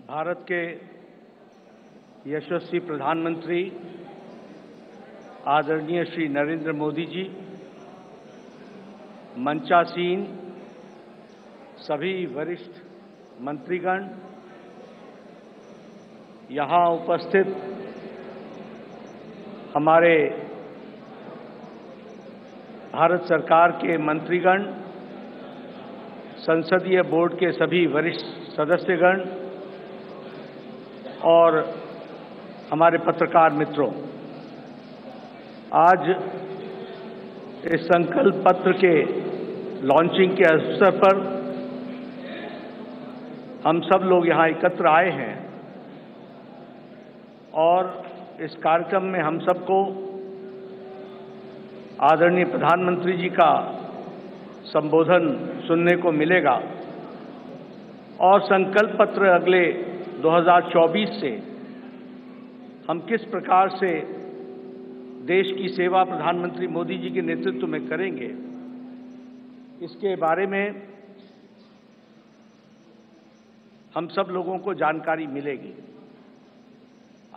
भारत के यशस्वी प्रधानमंत्री आदरणीय श्री नरेंद्र मोदी जी, मंचासीन सभी वरिष्ठ मंत्रीगण, यहाँ उपस्थित हमारे भारत सरकार के मंत्रीगण, संसदीय बोर्ड के सभी वरिष्ठ सदस्यगण और हमारे पत्रकार मित्रों, आज इस संकल्प पत्र के लॉन्चिंग के अवसर पर हम सब लोग यहाँ एकत्र आए हैं और इस कार्यक्रम में हम सबको आदरणीय प्रधानमंत्री जी का संबोधन सुनने को मिलेगा और संकल्प पत्र अगले 2024 से हम किस प्रकार से देश की सेवा प्रधानमंत्री मोदी जी के नेतृत्व में करेंगे, इसके बारे में हम सब लोगों को जानकारी मिलेगी।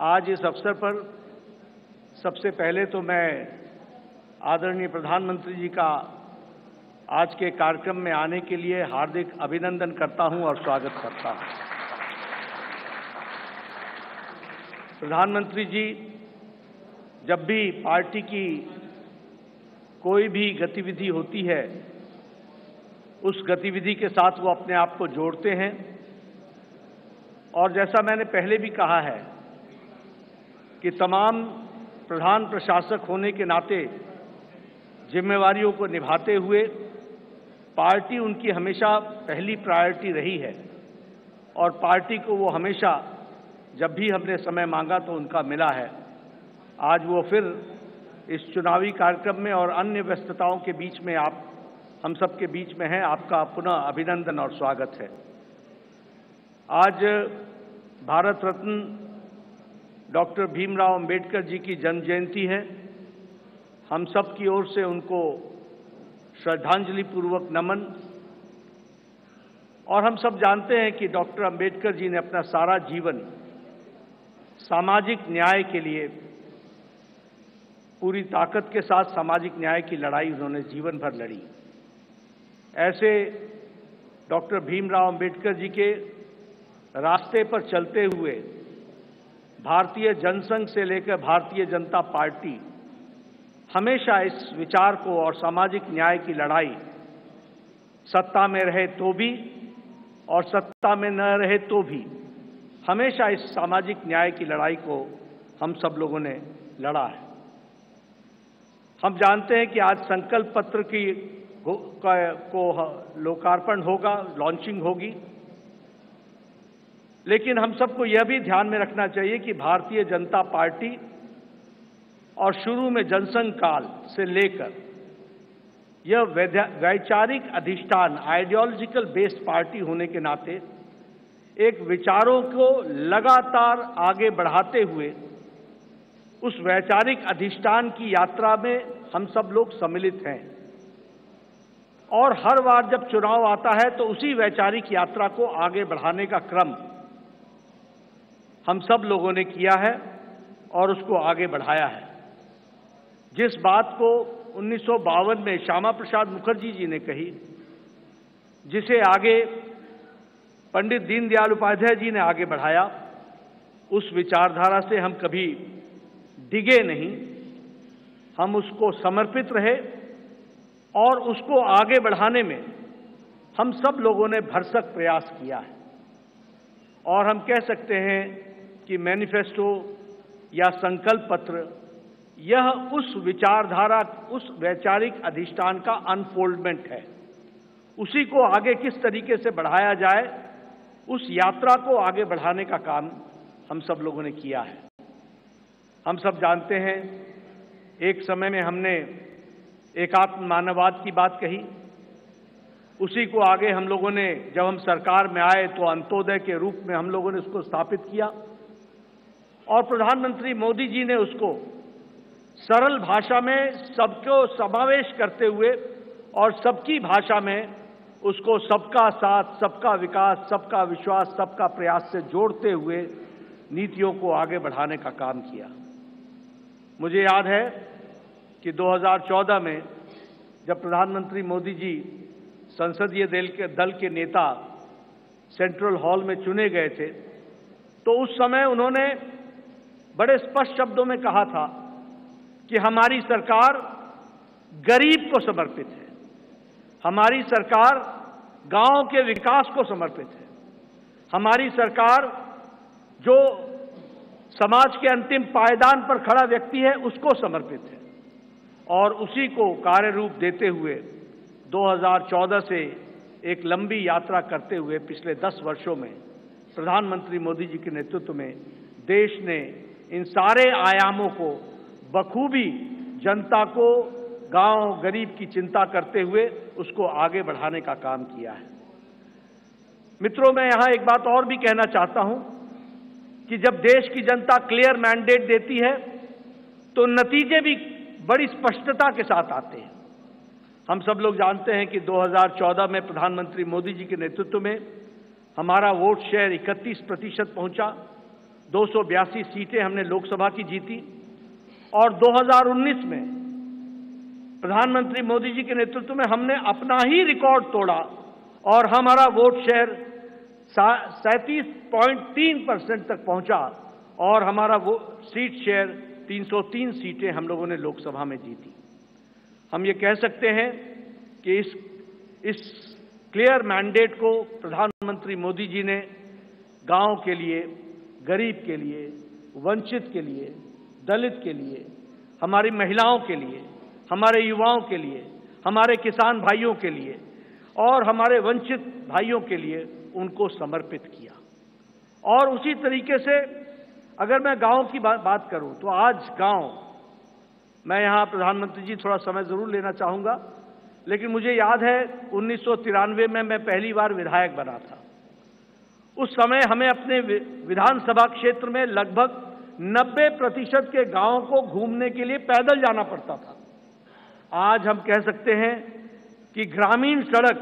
आज इस अवसर पर सबसे पहले तो मैं आदरणीय प्रधानमंत्री जी का आज के कार्यक्रम में आने के लिए हार्दिक अभिनंदन करता हूं और स्वागत करता हूं। प्रधानमंत्री जी जब भी पार्टी की कोई भी गतिविधि होती है, उस गतिविधि के साथ वो अपने आप को जोड़ते हैं और जैसा मैंने पहले भी कहा है कि तमाम प्रधान प्रशासक होने के नाते जिम्मेवारियों को निभाते हुए पार्टी उनकी हमेशा पहली प्रायोरिटी रही है और पार्टी को वो हमेशा जब भी हमने समय मांगा तो उनका मिला है। आज वो फिर इस चुनावी कार्यक्रम में और अन्य व्यस्तताओं के बीच में हम सबके बीच में हैं। आपका पुनः अभिनंदन और स्वागत है। आज भारत रत्न डॉक्टर भीमराव अंबेडकर जी की जन्म जयंती है। हम सब की ओर से उनको श्रद्धांजलि पूर्वक नमन। और हम सब जानते हैं कि डॉक्टर अंबेडकर जी ने अपना सारा जीवन सामाजिक न्याय के लिए पूरी ताकत के साथ सामाजिक न्याय की लड़ाई उन्होंने जीवन भर लड़ी। ऐसे डॉक्टर भीमराव अंबेडकर जी के रास्ते पर चलते हुए भारतीय जनसंघ से लेकर भारतीय जनता पार्टी हमेशा इस विचार को और सामाजिक न्याय की लड़ाई सत्ता में रहे तो भी और सत्ता में न रहे तो भी हमेशा इस सामाजिक न्याय की लड़ाई को हम सब लोगों ने लड़ा है। हम जानते हैं कि आज संकल्प पत्र को लोकार्पण होगा, लॉन्चिंग होगी, लेकिन हम सबको यह भी ध्यान में रखना चाहिए कि भारतीय जनता पार्टी और शुरू में जनसंघ काल से लेकर यह वैचारिक अधिष्ठान आइडियोलॉजिकल बेस्ड पार्टी होने के नाते एक विचारों को लगातार आगे बढ़ाते हुए उस वैचारिक अधिष्ठान की यात्रा में हम सब लोग सम्मिलित हैं और हर बार जब चुनाव आता है तो उसी वैचारिक यात्रा को आगे बढ़ाने का क्रम हम सब लोगों ने किया है और उसको आगे बढ़ाया है। जिस बात को 1952 में श्यामा प्रसाद मुखर्जी जी ने कही, जिसे आगे पंडित दीनदयाल उपाध्याय जी ने आगे बढ़ाया, उस विचारधारा से हम कभी डिगे नहीं, हम उसको समर्पित रहे और उसको आगे बढ़ाने में हम सब लोगों ने भरसक प्रयास किया है। और हम कह सकते हैं कि मैनिफेस्टो या संकल्प पत्र यह उस विचारधारा, उस वैचारिक अधिष्ठान का अनफोल्डमेंट है। उसी को आगे किस तरीके से बढ़ाया जाए, उस यात्रा को आगे बढ़ाने का काम हम सब लोगों ने किया है। हम सब जानते हैं एक समय में हमने एकात्म मानववाद की बात कही, उसी को आगे हम लोगों ने जब हम सरकार में आए तो अंत्योदय के रूप में हम लोगों ने उसको स्थापित किया और प्रधानमंत्री मोदी जी ने उसको सरल भाषा में सबको समावेश करते हुए और सबकी भाषा में उसको सबका साथ, सबका विकास, सबका विश्वास, सबका प्रयास से जोड़ते हुए नीतियों को आगे बढ़ाने का काम किया। मुझे याद है कि 2014 में जब प्रधानमंत्री मोदी जी संसदीय दल के नेता सेंट्रल हॉल में चुने गए थे, तो उस समय उन्होंने बड़े स्पष्ट शब्दों में कहा था कि हमारी सरकार गरीब को समर्पित है, हमारी सरकार गांव के विकास को समर्पित है, हमारी सरकार जो समाज के अंतिम पायदान पर खड़ा व्यक्ति है उसको समर्पित है। और उसी को कार्य रूप देते हुए 2014 से एक लंबी यात्रा करते हुए पिछले 10 वर्षों में प्रधानमंत्री मोदी जी के नेतृत्व में देश ने इन सारे आयामों को बखूबी जनता को, गांव गरीब की चिंता करते हुए उसको आगे बढ़ाने का काम किया है। मित्रों, मैं यहां एक बात और भी कहना चाहता हूं कि जब देश की जनता क्लियर मैंडेट देती है तो नतीजे भी बड़ी स्पष्टता के साथ आते हैं। हम सब लोग जानते हैं कि 2014 में प्रधानमंत्री मोदी जी के नेतृत्व में हमारा वोट शेयर 31% पहुंचा, 282 सीटें हमने लोकसभा की जीती। और 2019 में प्रधानमंत्री मोदी जी के नेतृत्व में हमने अपना ही रिकॉर्ड तोड़ा और हमारा वोट शेयर 37.3% तक पहुंचा और हमारा वो सीट शेयर 303 सीटें हम लोगों ने लोकसभा में जीती। हम ये कह सकते हैं कि इस क्लियर मैंडेट को प्रधानमंत्री मोदी जी ने गांव के लिए, गरीब के लिए, वंचित के लिए, दलित के लिए, हमारी महिलाओं के लिए, हमारे युवाओं के लिए, हमारे किसान भाइयों के लिए और हमारे वंचित भाइयों के लिए उनको समर्पित किया। और उसी तरीके से अगर मैं गांव की बात करूं तो आज गांव, मैं यहां प्रधानमंत्री जी थोड़ा समय जरूर लेना चाहूंगा, लेकिन मुझे याद है 1993 में मैं पहली बार विधायक बना था। उस समय हमें अपने विधानसभा क्षेत्र में लगभग 90% के गांवों को घूमने के लिए पैदल जाना पड़ता था। आज हम कह सकते हैं कि ग्रामीण सड़क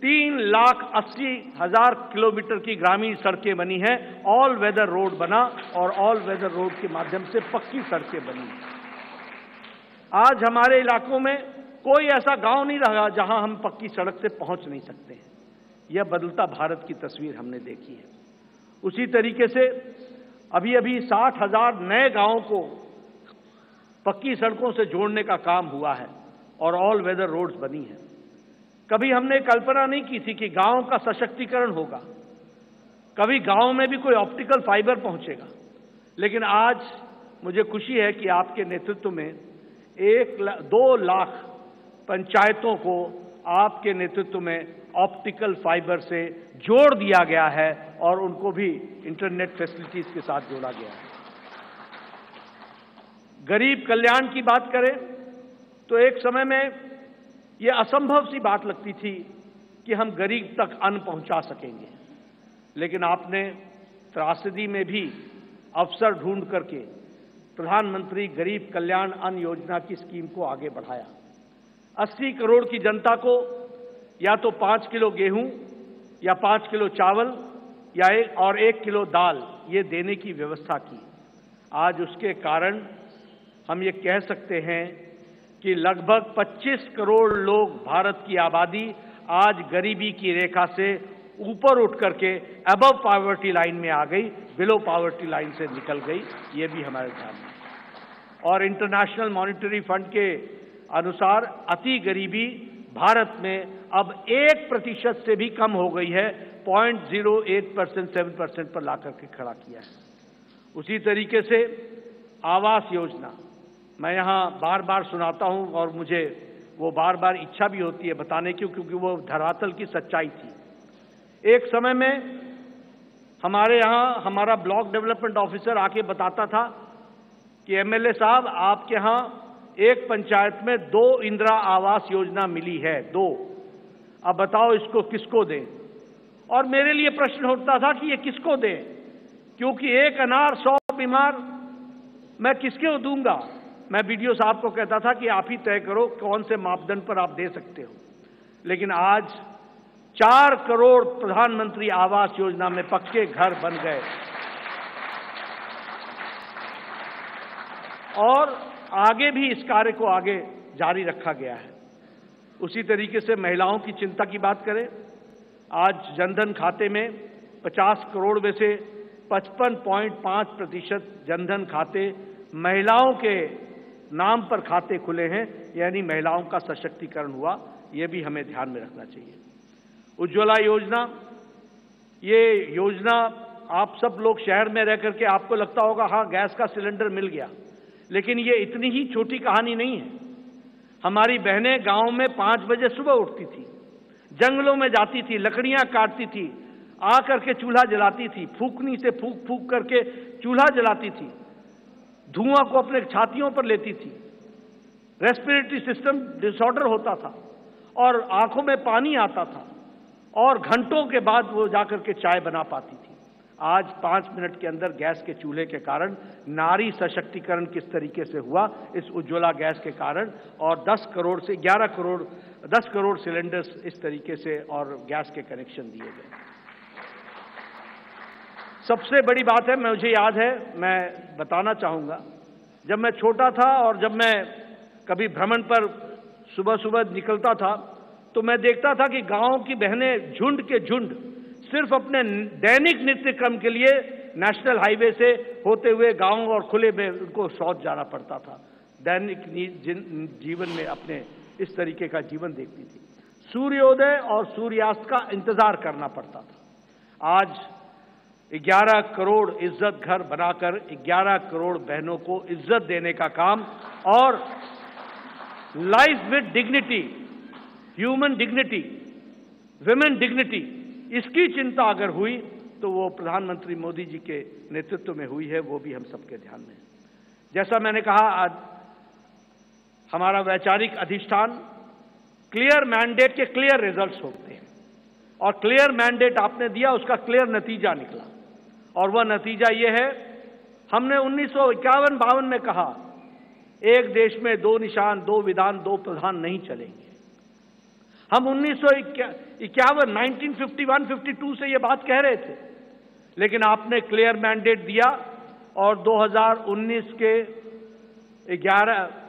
3,80,000 किलोमीटर की ग्रामीण सड़कें बनी हैं, ऑल वेदर रोड बना और ऑल वेदर रोड के माध्यम से पक्की सड़कें बनी। आज हमारे इलाकों में कोई ऐसा गांव नहीं रहा जहां हम पक्की सड़क से पहुंच नहीं सकते हैं। यह बदलता भारत की तस्वीर हमने देखी है। उसी तरीके से अभी 60,000 नए गांवों को पक्की सड़कों से जोड़ने का काम हुआ है और ऑल वेदर रोड्स बनी है। कभी हमने कल्पना नहीं की थी कि गांव का सशक्तिकरण होगा, कभी गांव में भी कोई ऑप्टिकल फाइबर पहुंचेगा, लेकिन आज मुझे खुशी है कि आपके नेतृत्व में 2 लाख पंचायतों को आपके नेतृत्व में ऑप्टिकल फाइबर से जोड़ दिया गया है और उनको भी इंटरनेट फैसिलिटीज के साथ जोड़ा गया है। गरीब कल्याण की बात करें तो एक समय में यह असंभव सी बात लगती थी कि हम गरीब तक अन्न पहुंचा सकेंगे, लेकिन आपने त्रासदी में भी अवसर ढूंढ करके प्रधानमंत्री गरीब कल्याण अन्न योजना की स्कीम को आगे बढ़ाया। 80 करोड़ की जनता को या तो 5 किलो गेहूं या 5 किलो चावल या 1 किलो दाल ये देने की व्यवस्था की। आज उसके कारण हम ये कह सकते हैं कि लगभग 25 करोड़ लोग, भारत की आबादी आज गरीबी की रेखा से ऊपर उठ करके अबव पॉवर्टी लाइन में आ गई, बिलो पॉवर्टी लाइन से निकल गई। ये भी हमारे ध्यान में। और इंटरनेशनल मॉनिटरी फंड के अनुसार अति गरीबी भारत में अब 1% से भी कम हो गई है, 0.08%, 7% पर लाकर के खड़ा किया है। उसी तरीके से आवास योजना मैं यहां बार बार सुनाता हूं और मुझे वो बार बार इच्छा भी होती है बताने की, क्योंकि वो धरातल की सच्चाई थी। एक समय में हमारे यहां हमारा ब्लॉक डेवलपमेंट ऑफिसर आके बताता था कि एमएलए साहब आपके यहां एक पंचायत में 2 इंदिरा आवास योजना मिली है, 2, अब बताओ इसको किसको दें। और मेरे लिए प्रश्न उठता था कि ये किसको दें, क्योंकि एक अनार 100 बीमार मैं किसको दूंगा। मैं बीडीओ साहब को कहता था कि आप ही तय करो कौन से मापदंड पर आप दे सकते हो। लेकिन आज 4 करोड़ प्रधानमंत्री आवास योजना में पक्के घर बन गए और आगे भी इस कार्य को आगे जारी रखा गया है। उसी तरीके से महिलाओं की चिंता की बात करें, आज जनधन खाते में 50 करोड़ में से 55.5% जनधन खाते महिलाओं के नाम पर खाते खुले हैं, यानी महिलाओं का सशक्तिकरण हुआ। ये भी हमें ध्यान में रखना चाहिए। उज्ज्वला योजना, ये योजना आप सब लोग शहर में रह करके आपको लगता होगा हाँ गैस का सिलेंडर मिल गया, लेकिन ये इतनी ही छोटी कहानी नहीं है। हमारी बहनें गांव में 5 बजे सुबह उठती थी, जंगलों में जाती थी, लकड़ियां काटती थी, आ करके चूल्हा जलाती थी, फूकनी से फूक फूक करके चूल्हा जलाती थी, धुआं को अपने छातियों पर लेती थी, रेस्पिरेटरी सिस्टम डिसऑर्डर होता था और आंखों में पानी आता था और घंटों के बाद वो जाकर के चाय बना पाती थी। आज 5 मिनट के अंदर गैस के चूल्हे के कारण नारी सशक्तिकरण किस तरीके से हुआ, इस उज्ज्वला गैस के कारण, और 10 करोड़ से 11 करोड़ 10 करोड़ सिलेंडर्स इस तरीके से और गैस के कनेक्शन दिए गए। सबसे बड़ी बात है, मुझे याद है, मैं बताना चाहूंगा, जब मैं छोटा था और जब मैं कभी भ्रमण पर सुबह सुबह निकलता था तो मैं देखता था कि गांव की बहनें झुंड के झुंड सिर्फ अपने दैनिक नित्य क्रम के लिए नेशनल हाईवे से होते हुए गांव और खुले में उनको शौच जाना पड़ता था। दैनिक जीवन में अपने इस तरीके का जीवन देखती थी। सूर्योदय और सूर्यास्त का इंतजार करना पड़ता था। आज 11 करोड़ इज्जत घर बनाकर 11 करोड़ बहनों को इज्जत देने का काम और life with dignity, human dignity, women dignity, इसकी चिंता अगर हुई तो वो प्रधानमंत्री मोदी जी के नेतृत्व में हुई है, वो भी हम सबके ध्यान में है। जैसा मैंने कहा, आज हमारा वैचारिक अधिष्ठान क्लियर मैंडेट के क्लियर रिजल्ट्स होते हैं और क्लियर मैंडेट आपने दिया, उसका क्लियर नतीजा निकला और वह नतीजा ये है, हमने 1951-52 में कहा एक देश में 2 निशान, 2 विधान, 2 प्रधान नहीं चलेंगे। हम 1951-52 से ये बात कह रहे थे, लेकिन आपने क्लियर मैंडेट दिया और 2019 के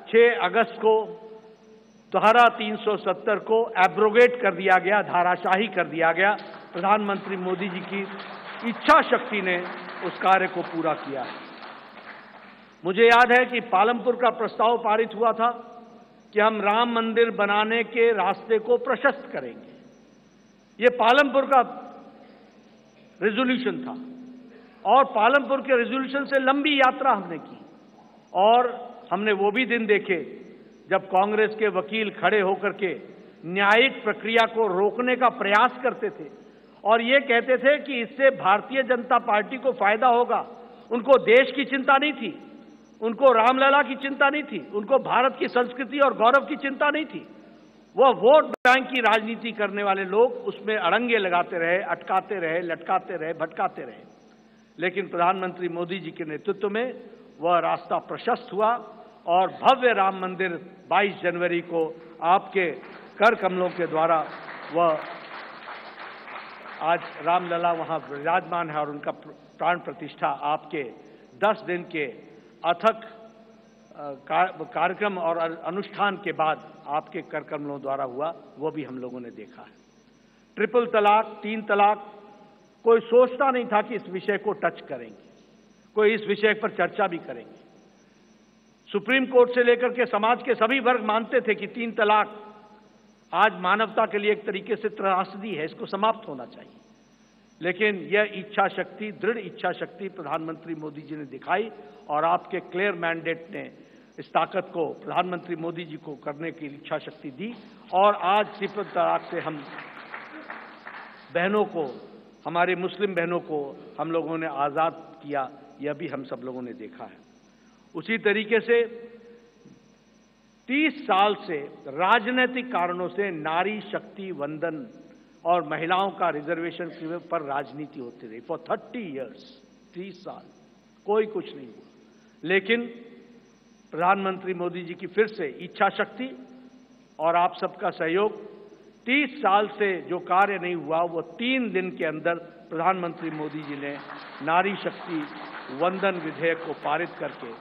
6 अगस्त को धारा 370 को एब्रोगेट कर दिया गया, धाराशाही कर दिया गया। प्रधानमंत्री मोदी जी की इच्छा शक्ति ने उस कार्य को पूरा किया। मुझे याद है कि पालमपुर का प्रस्ताव पारित हुआ था कि हम राम मंदिर बनाने के रास्ते को प्रशस्त करेंगे। ये पालमपुर का रेजोल्यूशन था और पालमपुर के रेजोल्यूशन से लंबी यात्रा हमने की और हमने वो भी दिन देखे जब कांग्रेस के वकील खड़े होकर के न्यायिक प्रक्रिया को रोकने का प्रयास करते थे और ये कहते थे कि इससे भारतीय जनता पार्टी को फायदा होगा। उनको देश की चिंता नहीं थी, उनको रामलला की चिंता नहीं थी, उनको भारत की संस्कृति और गौरव की चिंता नहीं थी। वह वोट बैंक की राजनीति करने वाले लोग उसमें अड़ंगे लगाते रहे, अटकाते रहे, लटकाते रहे, भटकाते रहे। लेकिन प्रधानमंत्री मोदी जी के नेतृत्व में वह रास्ता प्रशस्त हुआ और भव्य राम मंदिर 22 जनवरी को आपके कर कमलों के द्वारा वह आज रामलला वहां विराजमान है और उनका प्राण प्रतिष्ठा आपके 10 दिन के अथक कार्यक्रम और अनुष्ठान के बाद आपके कर कमलों द्वारा हुआ, वो भी हम लोगों ने देखा है। ट्रिपल तलाक, 3 तलाक, कोई सोचता नहीं था कि इस विषय को टच करेंगे, कोई इस विषय पर चर्चा भी करेंगे। सुप्रीम कोर्ट से लेकर के समाज के सभी वर्ग मानते थे कि 3 तलाक आज मानवता के लिए एक तरीके से त्रासदी है, इसको समाप्त होना चाहिए। लेकिन यह इच्छा शक्ति, दृढ़ इच्छा शक्ति प्रधानमंत्री मोदी जी ने दिखाई और आपके क्लियर मैंडेट ने इस ताकत को प्रधानमंत्री मोदी जी को करने की इच्छा शक्ति दी और आज ट्रिपल तलाक से हम बहनों को, हमारे मुस्लिम बहनों को हम लोगों ने आज़ाद किया, यह भी हम सब लोगों ने देखा है। उसी तरीके से 30 साल से राजनीतिक कारणों से नारी शक्ति वंदन और महिलाओं का रिजर्वेशन पर राजनीति होती रही फॉर 30 इयर्स, 30 साल कोई कुछ नहीं हुआ। लेकिन प्रधानमंत्री मोदी जी की फिर से इच्छा शक्ति और आप सबका सहयोग 30 साल से जो कार्य नहीं हुआ वो 3 दिन के अंदर प्रधानमंत्री मोदी जी ने नारी शक्ति वंदन विधेयक को पारित करके,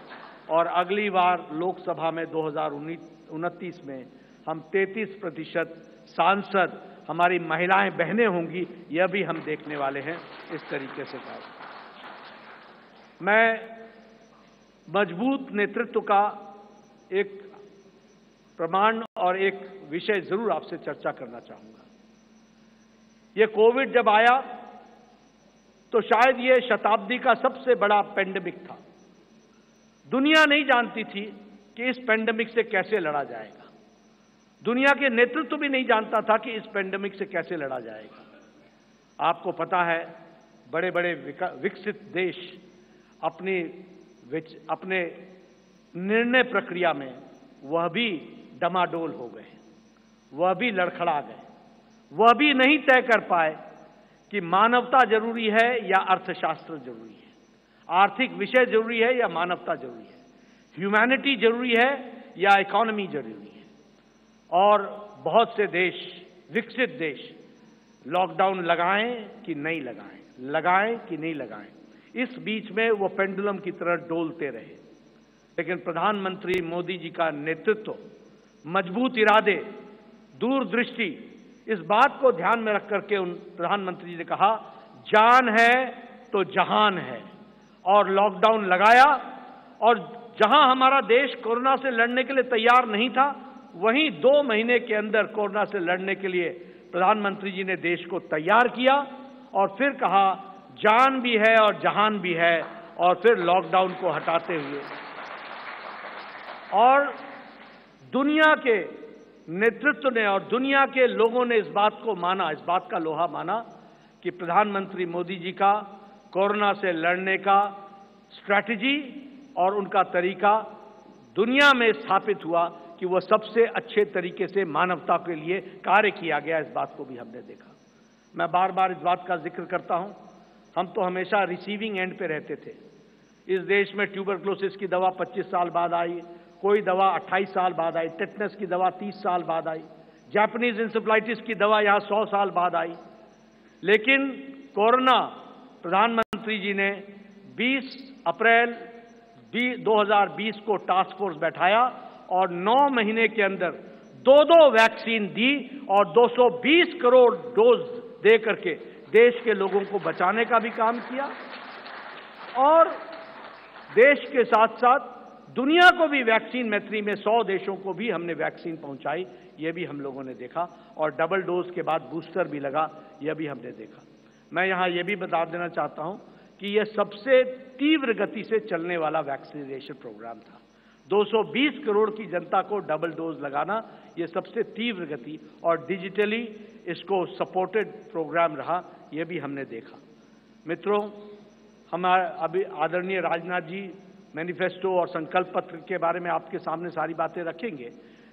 और अगली बार लोकसभा में 2029 में हम 33% सांसद हमारी महिलाएं बहनें होंगी, यह भी हम देखने वाले हैं। इस तरीके से कार्य मैं मजबूत नेतृत्व का एक प्रमाण और एक विषय जरूर आपसे चर्चा करना चाहूंगा। ये कोविड जब आया तो शायद ये शताब्दी का सबसे बड़ा पेंडेमिक था। दुनिया नहीं जानती थी कि इस पेंडेमिक से कैसे लड़ा जाएगा। दुनिया के नेतृत्व भी नहीं जानता था कि इस पेंडेमिक से कैसे लड़ा जाएगा। आपको पता है, बड़े बड़े विकसित देश अपने निर्णय प्रक्रिया में वह भी डमाडोल हो गए, वह भी लड़खड़ा गए, वह भी नहीं तय कर पाए कि मानवता जरूरी है या अर्थशास्त्र जरूरी है, आर्थिक विषय जरूरी है या मानवता जरूरी है, ह्यूमैनिटी जरूरी है या इकोनॉमी जरूरी है। और बहुत से देश, विकसित देश, लॉकडाउन लगाएं कि नहीं लगाएं, लगाएं कि नहीं लगाएं, इस बीच में वो पेंडुलम की तरह डोलते रहे। लेकिन प्रधानमंत्री मोदी जी का नेतृत्व, मजबूत इरादे, दूरदृष्टि, इस बात को ध्यान में रख करके उन प्रधानमंत्री जी ने कहा, जान है तो जहान है, और लॉकडाउन लगाया। और जहां हमारा देश कोरोना से लड़ने के लिए तैयार नहीं था, वहीं 2 महीने के अंदर कोरोना से लड़ने के लिए प्रधानमंत्री जी ने देश को तैयार किया, और फिर कहा जान भी है और जहान भी है, और फिर लॉकडाउन को हटाते हुए और दुनिया के नेतृत्व ने और दुनिया के लोगों ने इस बात को माना, इस बात का लोहा माना कि प्रधानमंत्री मोदी जी का कोरोना से लड़ने का स्ट्रैटेजी और उनका तरीका दुनिया में स्थापित हुआ कि वह सबसे अच्छे तरीके से मानवता के लिए कार्य किया गया। इस बात को भी हमने देखा। मैं बार बार इस बात का जिक्र करता हूं, हम तो हमेशा रिसीविंग एंड पे रहते थे। इस देश में ट्यूबरक्लोसिस की दवा 25 साल बाद आई, कोई दवा 28 साल बाद आई, टेटनस की दवा 30 साल बाद आई, जापानीज इंसेफ्लाइटिस की दवा यहां 100 साल बाद आई। लेकिन कोरोना, प्रधानमंत्री जी ने 20 अप्रैल 2020 को टास्क फोर्स बैठाया और 9 महीने के अंदर 2 वैक्सीन दी और 220 करोड़ डोज दे करके देश के लोगों को बचाने का भी काम किया, और देश के साथ साथ दुनिया को भी वैक्सीन मैत्री में 100 देशों को भी हमने वैक्सीन पहुंचाई, यह भी हम लोगों ने देखा। और डबल डोज के बाद बूस्टर भी लगा, यह भी हमने देखा। मैं यहां यह भी बता देना चाहता हूं कि यह सबसे तीव्र गति से चलने वाला वैक्सीनेशन प्रोग्राम था। 220 करोड़ की जनता को डबल डोज लगाना, यह सबसे तीव्र गति और डिजिटली इसको सपोर्टेड प्रोग्राम रहा, यह भी हमने देखा। मित्रों, हमारे अभी आदरणीय राजनाथ जी मैनिफेस्टो और संकल्प पत्र के बारे में आपके सामने सारी बातें रखेंगे,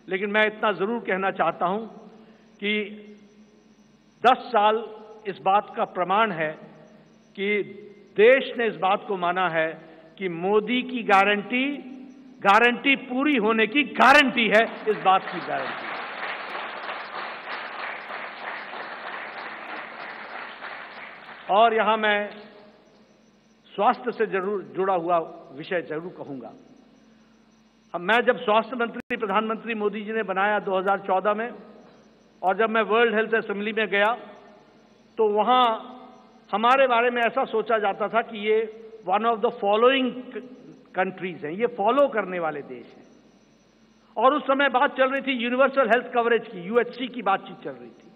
लेकिन मैं इतना जरूर कहना चाहता हूं कि 10 साल इस बात का प्रमाण है कि देश ने इस बात को माना है कि मोदी की गारंटी पूरी होने की गारंटी है, इस बात की गारंटी। और यहां मैं स्वास्थ्य से जरूर जुड़ा हुआ विषय जरूर कहूंगा। मैं जब स्वास्थ्य मंत्री प्रधानमंत्री मोदी जी ने बनाया 2014 में, और जब मैं वर्ल्ड हेल्थ असेंबली में गया तो वहां हमारे बारे में ऐसा सोचा जाता था कि ये one of the following countries हैं, ये फॉलो करने वाले देश हैं। और उस समय बात चल रही थी यूनिवर्सल हेल्थ कवरेज की, यूएचसी की बातचीत चल रही थी।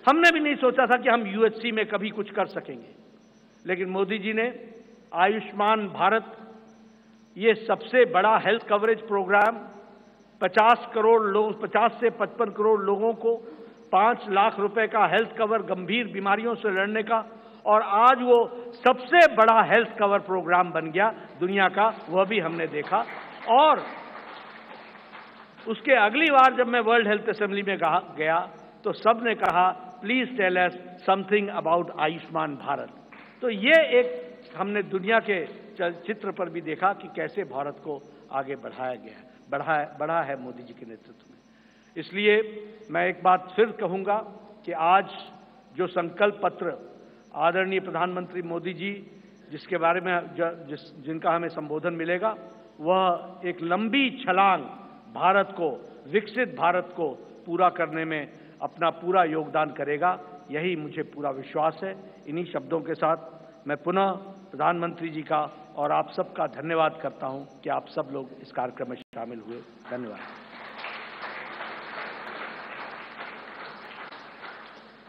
हमने भी नहीं सोचा था कि हम यूएचसी में कभी कुछ कर सकेंगे, लेकिन मोदी जी ने आयुष्मान भारत, ये सबसे बड़ा हेल्थ कवरेज प्रोग्राम, 50 से 55 करोड़ लोगों को 5 लाख रुपए का हेल्थ कवर गंभीर बीमारियों से लड़ने का, और आज वो सबसे बड़ा हेल्थ कवर प्रोग्राम बन गया दुनिया का, वह भी हमने देखा। और उसके अगली बार जब मैं वर्ल्ड हेल्थ असेंबली में गया तो सब ने कहा please tell us something about Ayushman Bharat. तो ये एक हमने दुनिया के चित्र पर भी देखा कि कैसे भारत को आगे बढ़ाया गया, बढ़ा है मोदी जी के नेतृत्व में। इसलिए मैं एक बात फिर कहूंगा कि आज जो संकल्प पत्र आदरणीय प्रधानमंत्री मोदी जी जिसके बारे में जिनका हमें संबोधन मिलेगा, वह एक लंबी छलांग भारत को, विकसित भारत को पूरा करने में अपना पूरा योगदान करेगा, यही मुझे पूरा विश्वास है। इन्हीं शब्दों के साथ मैं पुनः प्रधानमंत्री जी का और आप सबका धन्यवाद करता हूं कि आप सब लोग इस कार्यक्रम में शामिल हुए। धन्यवाद।